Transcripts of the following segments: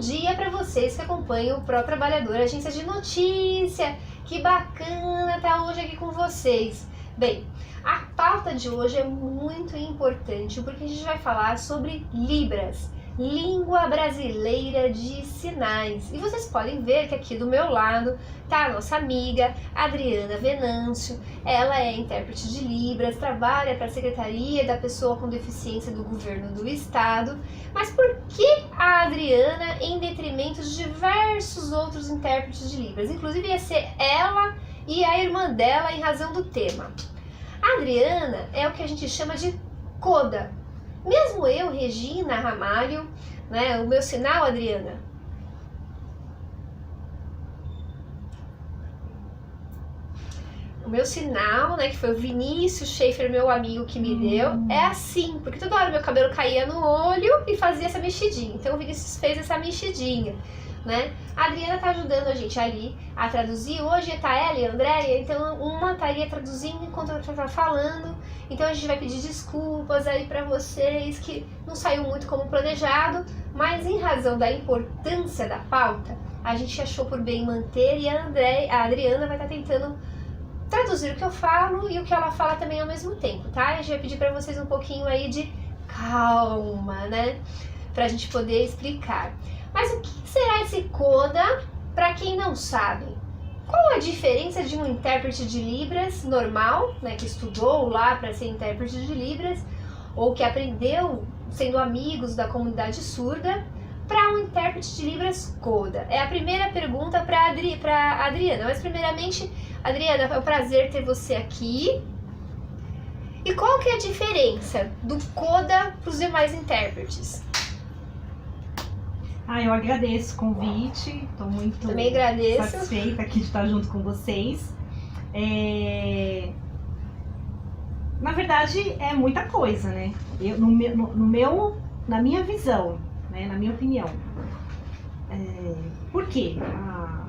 dia para vocês que acompanham o Pro Trabalhador, agência de notícia. Que bacana estar hoje aqui com vocês. Bem, a pauta de hoje é muito importante porque a gente vai falar sobre Libras, língua brasileira de sinais. E vocês podem ver que aqui do meu lado tá a nossa amiga Adriana Venâncio. Ela é intérprete de Libras, trabalha para a Secretaria da Pessoa com Deficiência do Governo do Estado. Mas por que a Adriana em detrimento de diversos outros intérpretes de Libras? Inclusive ia ser ela e a irmã dela em razão do tema. A Adriana é o que a gente chama de coda. Mesmo eu, Regina Ramalho, né, o meu sinal, Adriana, o meu sinal, né, que foi o Vinícius Schaefer, meu amigo, que me deu, é assim, porque toda hora meu cabelo caía no olho e fazia essa mexidinha. Então o Vinícius fez essa mexidinha, né? A Adriana tá ajudando a gente ali a traduzir. Hoje tá ela e a Andréia, então uma estaria traduzindo enquanto a outra tá falando. Então a gente vai pedir desculpas aí pra vocês que não saiu muito como planejado, mas em razão da importância da pauta, a gente achou por bem manter e a Adriana vai estar tentando traduzir o que eu falo e o que ela fala também ao mesmo tempo, tá? A gente vai pedir pra vocês um pouquinho aí de calma, né? Pra gente poder explicar. Mas o que será esse coda para quem não sabe? Qual a diferença de um intérprete de Libras normal, né, que estudou lá para ser intérprete de Libras, ou que aprendeu sendo amigos da comunidade surda, para um intérprete de Libras coda? É a primeira pergunta para a Adriana. Mas primeiramente, Adriana, é um prazer ter você aqui. E qual que é a diferença do coda para os demais intérpretes? Eu agradeço o convite, estou muito Também agradeço. satisfeita aqui de estar junto com vocês. Na verdade, é muita coisa, né? Na minha visão, né? Na minha opinião. Por quê?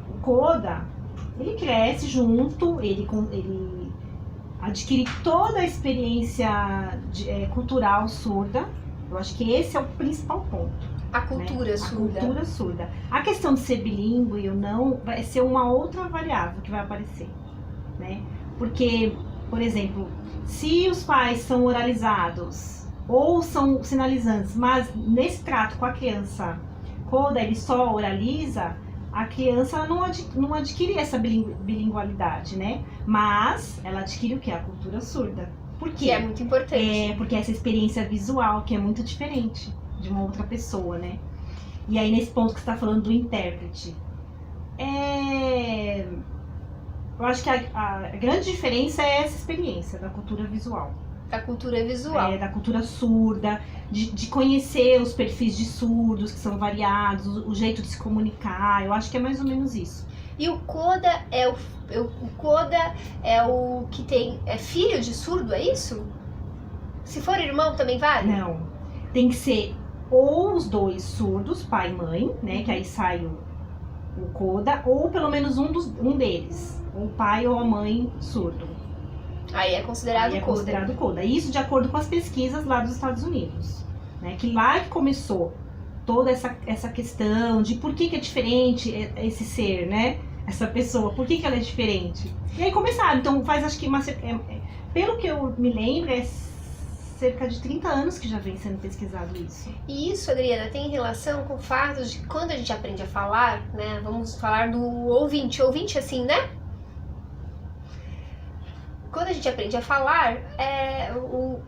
O coda, ele cresce junto, ele adquire toda a experiência cultural surda. Eu acho que esse é o principal ponto. A cultura surda. A cultura surda. A questão de ser bilíngue ou não vai ser uma outra variável que vai aparecer, né? Porque, por exemplo, se os pais são oralizados ou são sinalizantes, mas nesse trato com a criança, quando ele só oraliza, a criança não adquire essa bilingualidade, né? Mas ela adquire o que? A cultura surda. Por quê? Que é muito importante. Porque essa experiência visual, que é muito diferente de uma outra pessoa, né? E aí, nesse ponto que você está falando do intérprete, eu acho que a grande diferença é essa experiência da cultura visual. Da cultura visual. Da cultura surda, de conhecer os perfis de surdos, que são variados, o jeito de se comunicar. Eu acho que é mais ou menos isso. E o coda é o que é filho de surdo, é isso? Se for irmão, também vale? Não. Tem que ser ou os dois surdos, pai e mãe, né? Que aí sai o coda, ou pelo menos um deles, ou o pai ou a mãe surdo. Aí é considerado coda. É considerado coda. Isso de acordo com as pesquisas lá dos Estados Unidos, né? Que lá que começou toda essa questão de por que é diferente esse ser, né? Essa pessoa, por que ela é diferente? E aí começaram, então faz acho que pelo que eu me lembro, cerca de 30 anos que já vem sendo pesquisado isso. E isso, Adriana, tem relação com o fato de que quando a gente aprende a falar, né? Vamos falar do ouvinte assim, né? Quando a gente aprende a falar,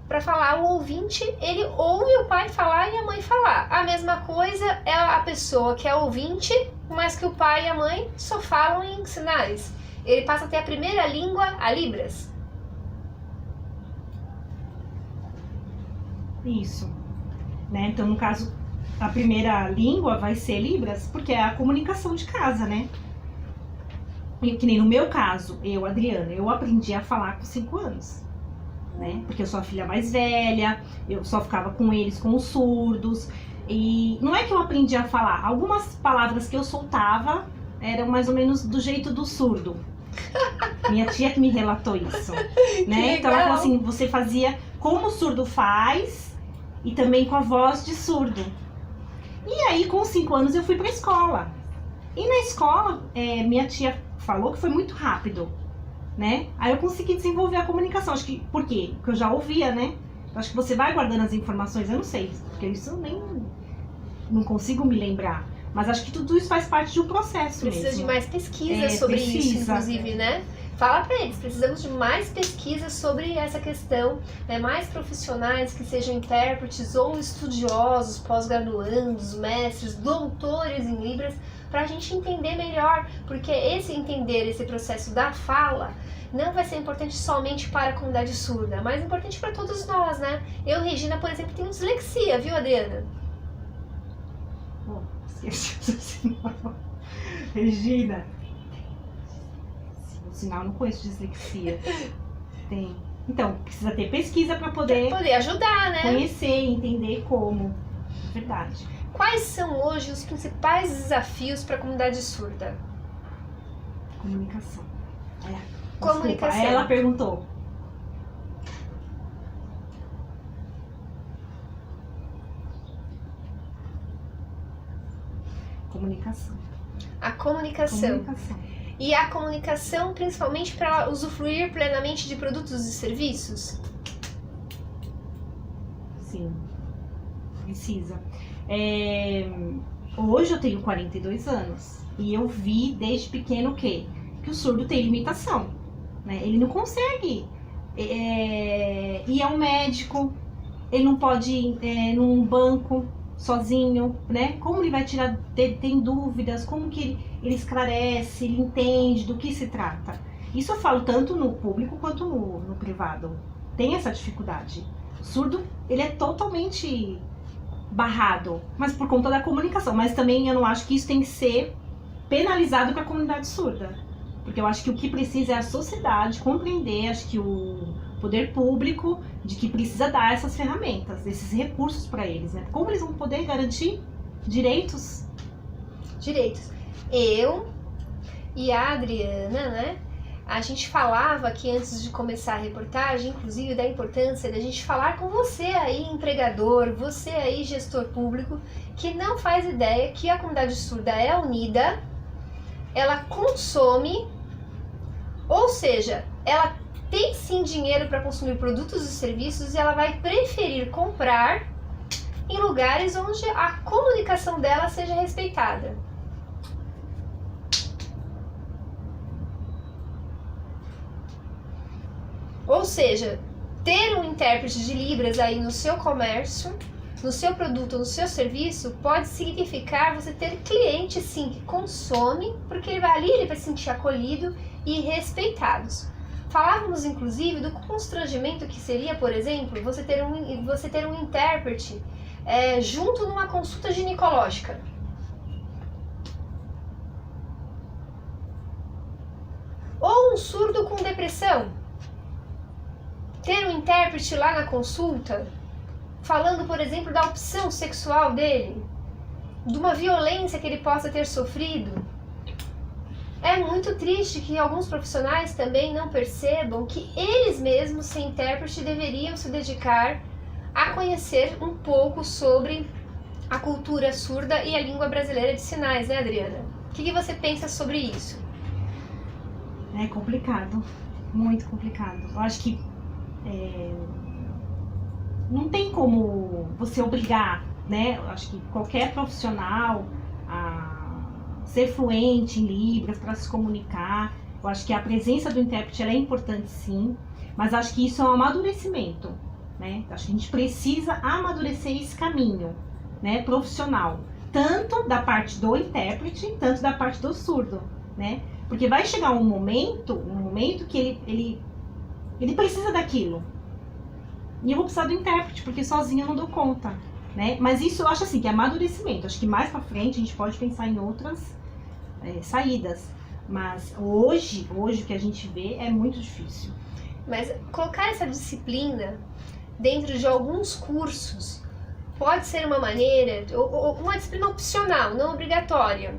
para falar o ouvinte, ele ouve o pai falar e a mãe falar. A mesma coisa é a pessoa que é ouvinte, mas que o pai e a mãe só falam em sinais. Ele passa a ter a primeira língua, a Libras. Isso. Né? Então, no caso, a primeira língua vai ser Libras, porque é a comunicação de casa, né? E que nem no meu caso, Adriana, eu aprendi a falar com 5 anos, né? Porque eu sou a filha mais velha, eu só ficava com eles, com os surdos. E não é que eu aprendi a falar, algumas palavras que eu soltava eram mais ou menos do jeito do surdo. Minha tia que me relatou isso, né? Então ela falou assim, você fazia como o surdo faz e também com a voz de surdo. E aí, com 5 anos, eu fui pra escola. E na escola, minha tia falou que foi muito rápido, né? Aí eu consegui desenvolver a comunicação. Acho que, por quê? Porque eu já ouvia, né? Acho que você vai guardando as informações, eu não sei, porque isso eu nem não consigo me lembrar. Mas acho que tudo isso faz parte de um processo Precisa mesmo. de mais pesquisa sobre isso, inclusive, né? Fala pra eles, precisamos de mais pesquisa sobre essa questão, né? Mais profissionais que sejam intérpretes ou estudiosos, pós-graduandos, mestres, doutores em Libras, para a gente entender melhor, porque esse processo da fala não vai ser importante somente para a comunidade surda, mas importante para todos nós, né? Eu, Regina, por exemplo, tenho dislexia, viu, Adriana? Bom, esqueci o sinal. Regina. O sinal, não conheço dislexia. Tem. Então, precisa ter pesquisa para poder ajudar, né? Conhecer, entender como. Verdade. Quais são hoje os principais desafios para a comunidade surda? Comunicação. Comunicação. Desculpa, ela perguntou. Comunicação. A comunicação. Comunicação. E a comunicação principalmente para usufruir plenamente de produtos e serviços? Sim. Precisa. Hoje eu tenho 42 anos e eu vi desde pequeno que o surdo tem limitação, né? Ele não consegue ir ao médico, ele não pode ir num banco sozinho, né? Como ele vai tirar, tem dúvidas, como que ele esclarece, ele entende do que se trata. Isso eu falo tanto no público quanto no privado. Tem essa dificuldade. O surdo, ele é totalmente barrado, mas por conta da comunicação. Mas também eu não acho que isso tem que ser penalizado para a comunidade surda. Porque eu acho que o que precisa é a sociedade compreender, acho que o poder público, de que precisa dar essas ferramentas, esses recursos para eles, né? Como eles vão poder garantir direitos? Direitos. Eu e a Adriana, né? A gente falava aqui antes de começar a reportagem, inclusive, da importância da gente falar com você aí, empregador, você aí, gestor público, que não faz ideia que a comunidade surda é unida, ela consome, ou seja, ela tem sim dinheiro para consumir produtos e serviços e ela vai preferir comprar em lugares onde a comunicação dela seja respeitada. Ou seja, ter um intérprete de Libras aí no seu comércio, no seu produto, no seu serviço, pode significar você ter clientes sim que consomem, porque ele vai se sentir acolhido e respeitados. Falávamos inclusive do constrangimento que seria, por exemplo, você ter um intérprete junto numa consulta ginecológica. Ou um surdo com depressão. Ter um intérprete lá na consulta, falando, por exemplo, da opção sexual dele, de uma violência que ele possa ter sofrido. É muito triste que alguns profissionais também não percebam que eles mesmos, sem intérprete, deveriam se dedicar a conhecer um pouco sobre a cultura surda e a língua brasileira de sinais, né, Adriana? O que você pensa sobre isso? É complicado, muito complicado. Eu acho que não tem como você obrigar, né? Eu acho que qualquer profissional a ser fluente em Libras para se comunicar. Eu acho que a presença do intérprete ela é importante sim, mas acho que isso é um amadurecimento, né? Acho que a gente precisa amadurecer esse caminho, né, profissional, tanto da parte do intérprete, tanto da parte do surdo, né? Porque vai chegar um momento que ele precisa daquilo. E eu vou precisar do intérprete, porque sozinha eu não dou conta, né? Mas isso eu acho assim, que é amadurecimento. Acho que mais pra frente a gente pode pensar em outras saídas. Mas hoje o que a gente vê é muito difícil. Mas colocar essa disciplina dentro de alguns cursos pode ser uma maneira, ou uma disciplina opcional, não obrigatória.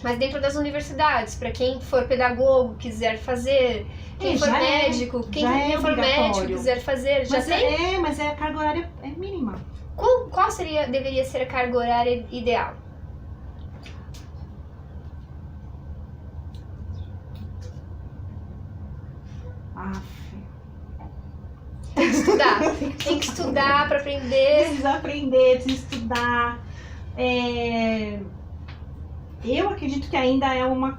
Mas dentro das universidades, para quem for pedagogo, quiser fazer, quem for médico, quem for médico quiser fazer, já tem? Mas a carga horária é mínima. Qual deveria ser a carga horária ideal? Tem que estudar. Tem que estudar para aprender. Precisa aprender, precisa estudar. Eu acredito que ainda é uma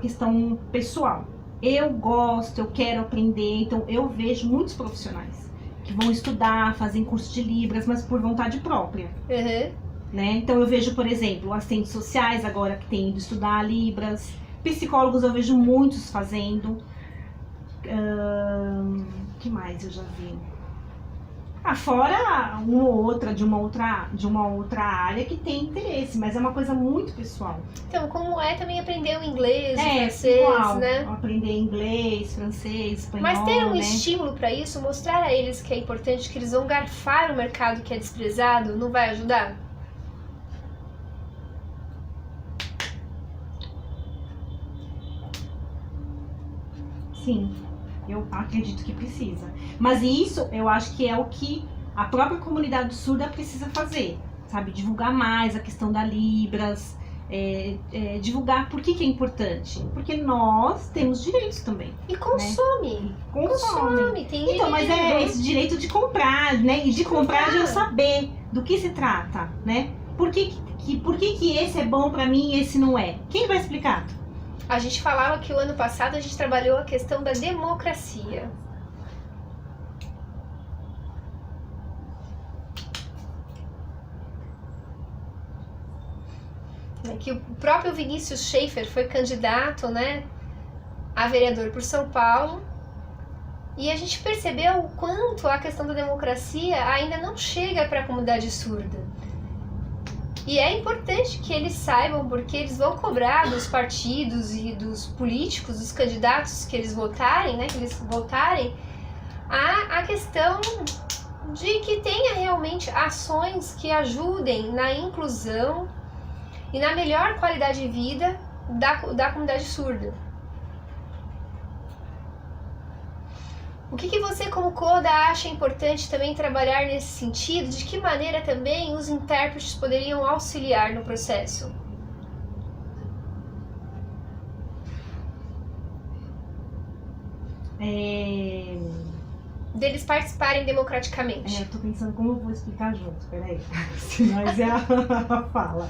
questão pessoal. Eu gosto, eu quero aprender, então eu vejo muitos profissionais que vão estudar, fazem curso de Libras, mas por vontade própria. Uhum. Né? Então eu vejo, por exemplo, assistentes sociais agora que têm ido estudar Libras, psicólogos eu vejo muitos fazendo. Que mais eu já vi? Fora uma ou outra de uma outra área que tem interesse, mas é uma coisa muito pessoal. Então, como é também aprender o inglês, o francês, igual, né? Aprender inglês, francês, espanhol, mas ter um né? estímulo para isso, mostrar a eles que é importante, que eles vão garfar o mercado que é desprezado, não vai ajudar? Sim, eu acredito que precisa. Mas isso eu acho que é o que a própria comunidade surda precisa fazer, sabe? Divulgar mais a questão da Libras, divulgar por que é importante. Porque nós temos direitos também. E consome. Né? Consome. Tem então, mas é esse direito de comprar, né? E de comprar de eu saber do que se trata, né? Por que esse é bom pra mim e esse não é? Quem vai explicar? A gente falava que o ano passado a gente trabalhou a questão da democracia. Que o próprio Vinícius Schaefer foi candidato, né, a vereador por São Paulo. E a gente percebeu o quanto a questão da democracia ainda não chega para a comunidade surda. E é importante que eles saibam, porque eles vão cobrar dos partidos e dos políticos, dos candidatos que eles votarem, né, a questão de que tenha realmente ações que ajudem na inclusão e na melhor qualidade de vida da comunidade surda. O que você, como CODA, acha importante também trabalhar nesse sentido? De que maneira também os intérpretes poderiam auxiliar no processo? Deles participarem democraticamente. Eu tô pensando como eu vou explicar junto, peraí. Se nós é a fala.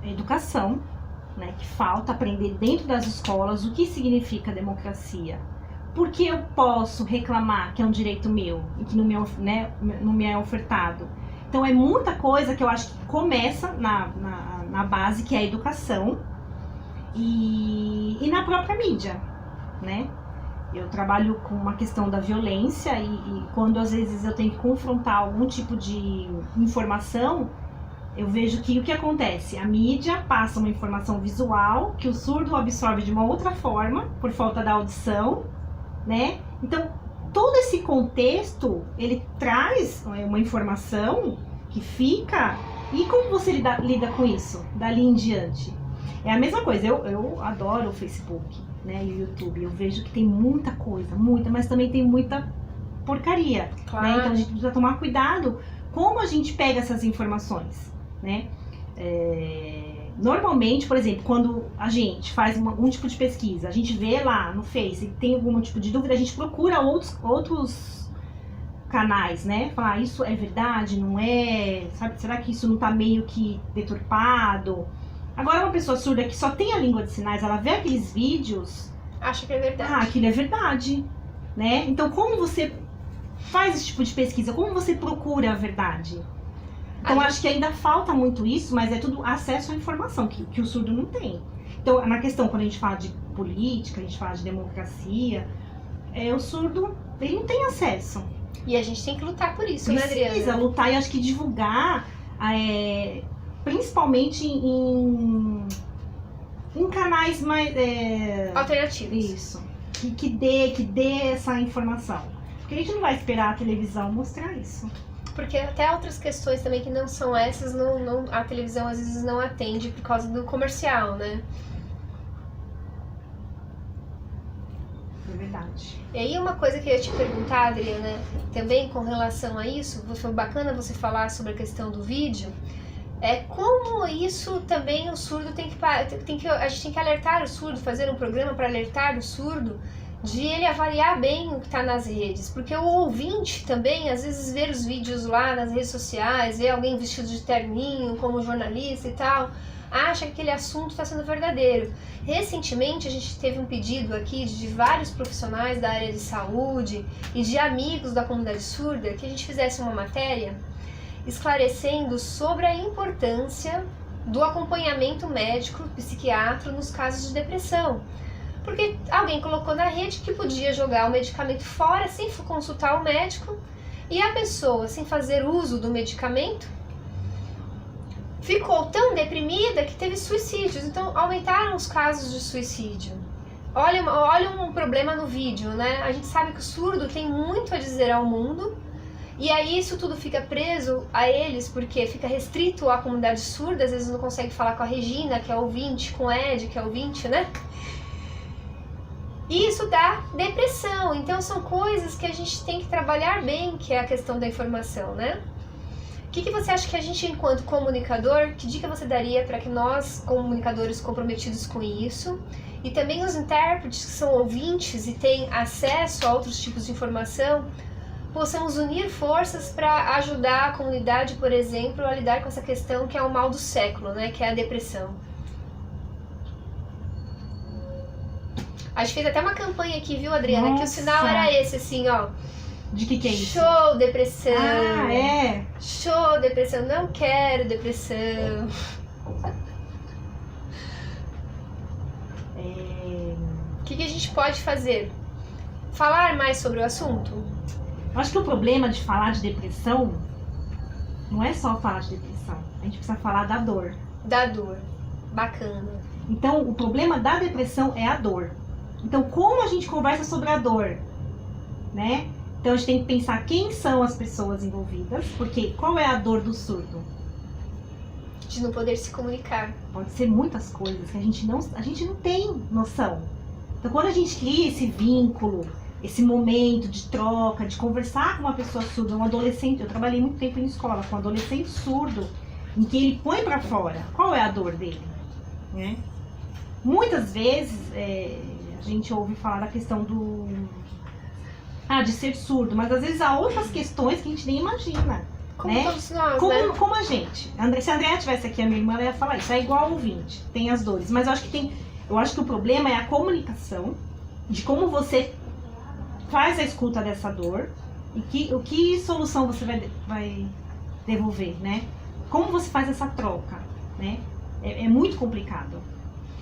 Educação, né, que falta aprender dentro das escolas o que significa democracia. Por que eu posso reclamar que é um direito meu e que não me é ofertado? Então é muita coisa que eu acho que começa na base, que é a educação, e na própria mídia, né? Eu trabalho com uma questão da violência e quando às vezes eu tenho que confrontar algum tipo de informação, eu vejo que o que acontece? A mídia passa uma informação visual que o surdo absorve de uma outra forma, por falta da audição, né? Então, todo esse contexto, ele traz uma informação que fica... E como você lida com isso, dali em diante? É a mesma coisa, eu adoro o Facebook, né, e o YouTube. Eu vejo que tem muita coisa, mas também tem muita porcaria. Claro. Né? Então, a gente precisa tomar cuidado como a gente pega essas informações. Né? Normalmente, por exemplo, quando a gente faz algum tipo de pesquisa, a gente vê lá no Face e tem algum tipo de dúvida, a gente procura outros canais, né? Falar, isso é verdade, não é? Sabe, será que isso não tá meio que deturpado? Agora, uma pessoa surda que só tem a língua de sinais, ela vê aqueles vídeos... Acha que é verdade. Aquilo é verdade, né? Então, como você faz esse tipo de pesquisa? Como você procura a verdade? Então, acho que ainda falta muito isso, mas é tudo acesso à informação, que o surdo não tem. Então, na questão, quando a gente fala de política, a gente fala de democracia, o surdo, ele não tem acesso. E a gente tem que lutar por isso, né, Adriana? Precisa lutar e acho que divulgar, principalmente em canais mais... alternativos. Isso. Que dê essa informação. Porque a gente não vai esperar a televisão mostrar isso. Porque até outras questões também que não são essas, a televisão às vezes não atende por causa do comercial, né? É verdade. E aí uma coisa que eu ia te perguntar, Adriana, também com relação a isso, foi bacana você falar sobre a questão do vídeo, é como isso também o surdo a gente tem que alertar o surdo, fazer um programa para alertar o surdo de ele avaliar bem o que está nas redes, porque o ouvinte também, às vezes, vê os vídeos lá nas redes sociais, vê alguém vestido de terninho como jornalista e tal, acha que aquele assunto está sendo verdadeiro. Recentemente a gente teve um pedido aqui de vários profissionais da área de saúde e de amigos da comunidade surda que a gente fizesse uma matéria esclarecendo sobre a importância do acompanhamento médico psiquiatra nos casos de depressão. Porque alguém colocou na rede que podia jogar o medicamento fora sem consultar o médico e a pessoa, sem fazer uso do medicamento, ficou tão deprimida que teve suicídios. Então aumentaram os casos de suicídio. Olha um problema no vídeo, né? A gente sabe que o surdo tem muito a dizer ao mundo e aí isso tudo fica preso a eles porque fica restrito à comunidade surda, às vezes não consegue falar com a Regina, que é ouvinte, com o Ed, que é ouvinte, né? E isso dá depressão. Então são coisas que a gente tem que trabalhar bem, que é a questão da informação, né? O que você acha que a gente, enquanto comunicador, que dica você daria para que nós, comunicadores comprometidos com isso, e também os intérpretes que são ouvintes e têm acesso a outros tipos de informação, possamos unir forças para ajudar a comunidade, por exemplo, a lidar com essa questão que é o mal do século, né? Que é a depressão. A gente fez até uma campanha aqui, viu, Adriana? Nossa. Que o sinal era esse, assim, ó. De que é isso? Show, depressão. Ah, é? Show, depressão. Não quero depressão. O que a gente pode fazer? Falar mais sobre o assunto? Eu acho que o problema de falar de depressão não é só falar de depressão. A gente precisa falar da dor. Da dor. Bacana. Então, o problema da depressão é a dor. Então, como a gente conversa sobre a dor, né? Então, a gente tem que pensar quem são as pessoas envolvidas, porque qual é a dor do surdo? De não poder se comunicar. Pode ser muitas coisas que a gente não tem noção. Então, quando a gente cria esse vínculo, esse momento de troca, de conversar com uma pessoa surda, um adolescente, eu trabalhei muito tempo em escola com um adolescente surdo, em que ele põe pra fora qual é a dor dele, né? Muitas vezes a gente ouve falar da questão de ser surdo, mas às vezes há outras questões que a gente nem imagina. Como né? todos nós, né? Como a gente. Se a Andréa tivesse aqui, a minha irmã, ela ia falar isso. É igual ao ouvinte, tem as dores. Mas eu acho que o problema é a comunicação, de como você faz a escuta dessa dor e que solução você vai devolver, né? Como você faz essa troca, né? É muito complicado.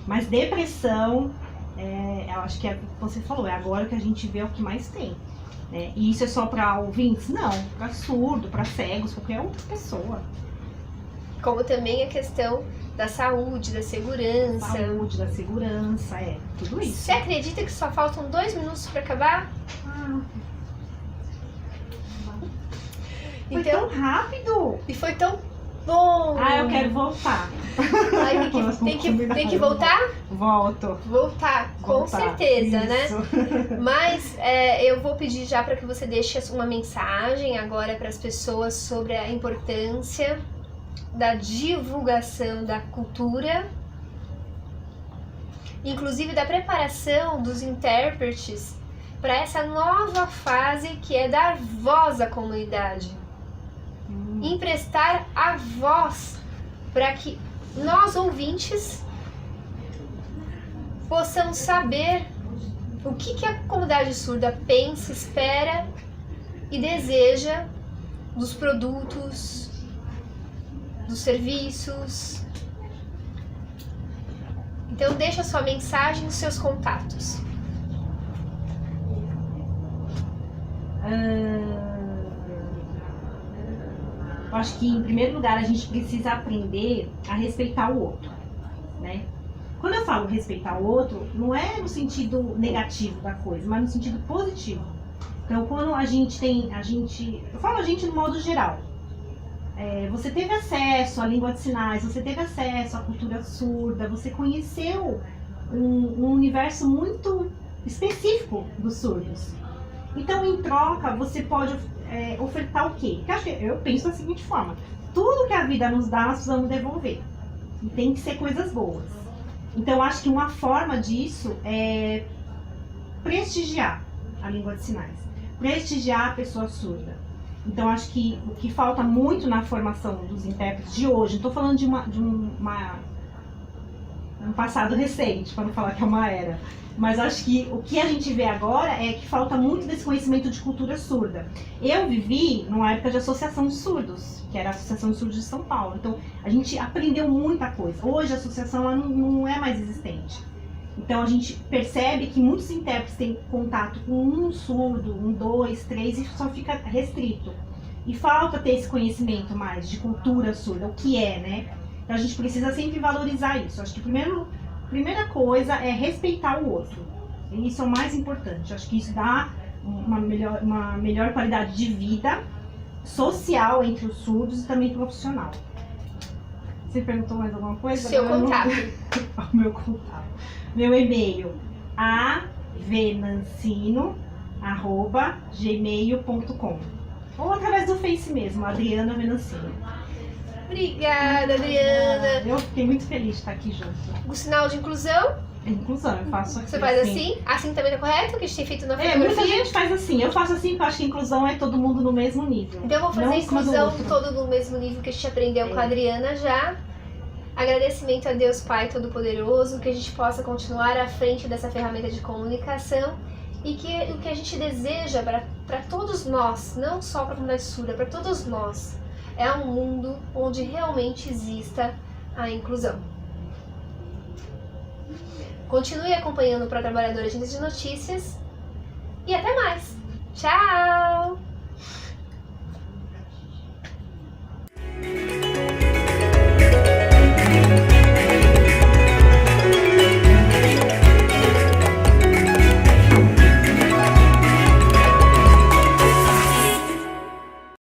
Mas depressão, eu acho que é o que você falou, é agora que a gente vê o que mais tem. Né? E isso é só para ouvintes? Não, para surdo, para cegos, qualquer outra pessoa. Como também a questão da saúde, da segurança. Saúde, da segurança, tudo isso. Você acredita que só faltam 2 minutos para acabar? Foi tão rápido! E foi tão bom! Eu quero voltar. Ai, tem que voltar? Volto. Voltar, com certeza, isso. Né? Mas eu vou pedir já para que você deixe uma mensagem agora para as pessoas sobre a importância da divulgação da cultura, inclusive da preparação dos intérpretes para essa nova fase que é dar voz à comunidade. Emprestar a voz para que nós, ouvintes, possamos saber o que a comunidade surda pensa, espera e deseja dos produtos, dos serviços. Então deixa a sua mensagem nos seus contatos. Eu acho que, em primeiro lugar, a gente precisa aprender a respeitar o outro, né? Quando eu falo respeitar o outro, não é no sentido negativo da coisa, mas no sentido positivo. Então, quando eu falo a gente no modo geral. Você teve acesso à língua de sinais, você teve acesso à cultura surda, você conheceu um universo muito específico dos surdos. Então, em troca, você pode ofertar o quê? Eu penso da seguinte forma: tudo que a vida nos dá, nós precisamos devolver. E tem que ser coisas boas. Então, eu acho que uma forma disso é prestigiar a língua de sinais, prestigiar a pessoa surda. Então, acho que o que falta muito na formação dos intérpretes de hoje, não estou falando de um passado recente, para não falar que é uma era, mas acho que o que a gente vê agora é que falta muito desse conhecimento de cultura surda. Eu vivi numa época de associação de surdos, que era a Associação de Surdos de São Paulo. Então, a gente aprendeu muita coisa. Hoje, a associação ela não é mais existente. Então, a gente percebe que muitos intérpretes têm contato com um surdo, 1, 2, 3, e só fica restrito. E falta ter esse conhecimento mais de cultura surda, o que é, né? Então, a gente precisa sempre valorizar isso. Acho que a primeira coisa é respeitar o outro. E isso é o mais importante. Acho que isso dá uma melhor qualidade de vida social entre os surdos e também profissional. Você perguntou mais alguma coisa? Seu contato. O meu contato. Meu e-mail, avenancino@gmail.com, ou através do Face mesmo, Adriana Venancino. Obrigada, Adriana. Eu fiquei muito feliz de estar aqui junto. O sinal de inclusão, Inclusão, eu faço aqui. você faz assim? Assim também tá correto? Que a gente tem feito na Muita fotografia? gente faz assim. Eu faço assim porque eu acho que inclusão é todo mundo no mesmo nível. Então eu vou fazer Não a em cima do inclusão outro. todo no mesmo nível que a gente aprendeu com a Adriana já. Agradecimento a Deus Pai Todo-Poderoso, que a gente possa continuar à frente dessa ferramenta de comunicação e que o que a gente deseja para todos nós, não só para a comunidade surda, para todos nós, é um mundo onde realmente exista a inclusão. Continue acompanhando o Pro Trabalhador Agência de Notícias e até mais. Tchau!